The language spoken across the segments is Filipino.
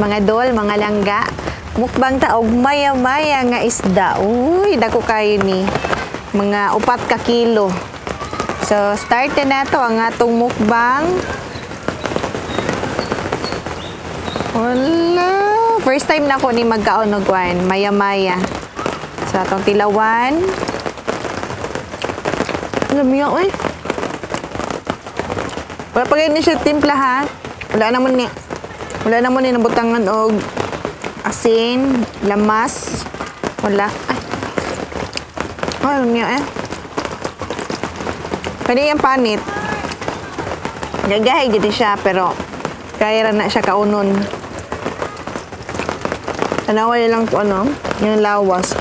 Mga dol, mga langga, mukbang taog maya-maya nga isda. Uy, dako kayo ni. Mga 4 ka kilo. So, start na to ang atong mukbang. Wala. First time na ako ni magkaon og wine, maya-maya. So, atong tilawan. Lamiya, uy. Wala pa ganyan siya timpla, ha? Wala naman ni nabutangan og asin, lamas. Wala. Ay, niya Kani yung panit. Gagahay gito siya, pero kaya na siya kaunon. Tanaway lang ko yung lawas.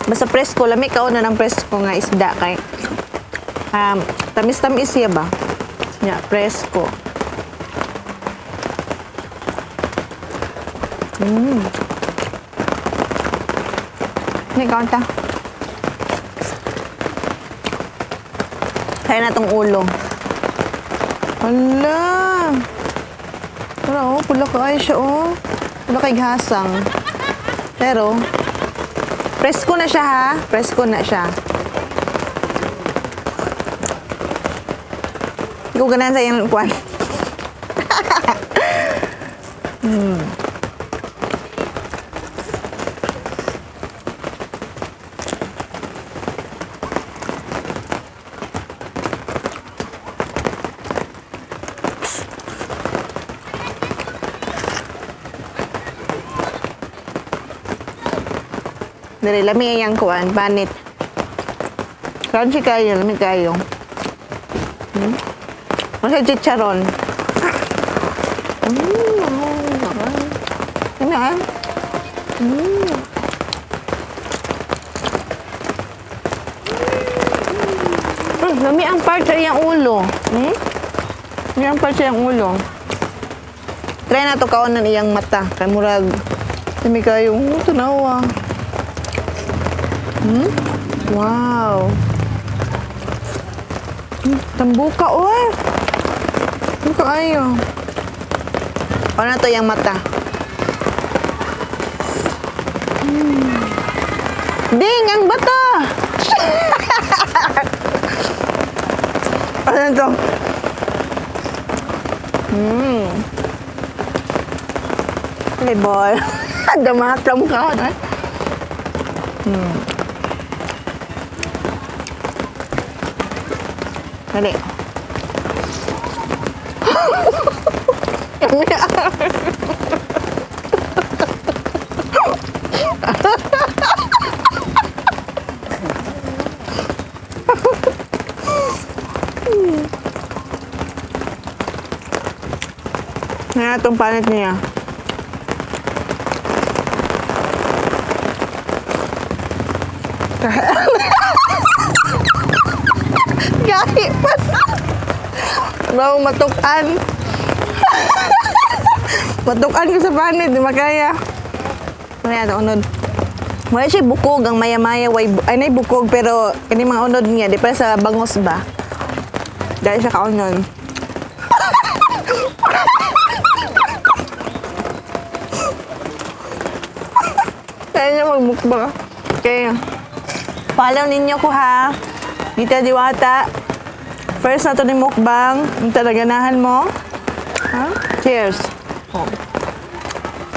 Basta presko, lami kaunon ng presko nga isda kay tamis-tamis siya ba? Ya, presko. Ini kaunta. Kaya na tong ulo. Hala. Pero, pula ka ay siya, Pula kay hasang. Pero, presko na siya, ha? Presko na siya. Hindi ko ganahan sa iyang kwan. Dari lami yang kuan, panit. Crunchy kayo, lami kayo. Masa chicharon. Ano lami ang part sa iyang ulo. Lami ang part sa iyang ulo. Try na to kaonan iyang mata. Kay murag lami kayo. Tanawa. Wow. Tambuka, Tambuka ayo. Ano to yung mata? Ding, ang bata! Ano to? Lebol. Damatram ka, Dali. Ngayon itong panit niya. Gahi pa na. Bawang matukan. Matukan ko sa panit, di makaya. Kaya ito, unod. Wala siya bukog, ang maya-maya. Ay, na bukog, pero kani mga unod niya, di pa sa bangos ba? Dahil siya kaunon. Kaya niya magmukbang. Okay. Follow ninyo ko, ha? Tita Diwata. First na ito ni mukbang. Yung talaganahan mo. Ha? Cheers.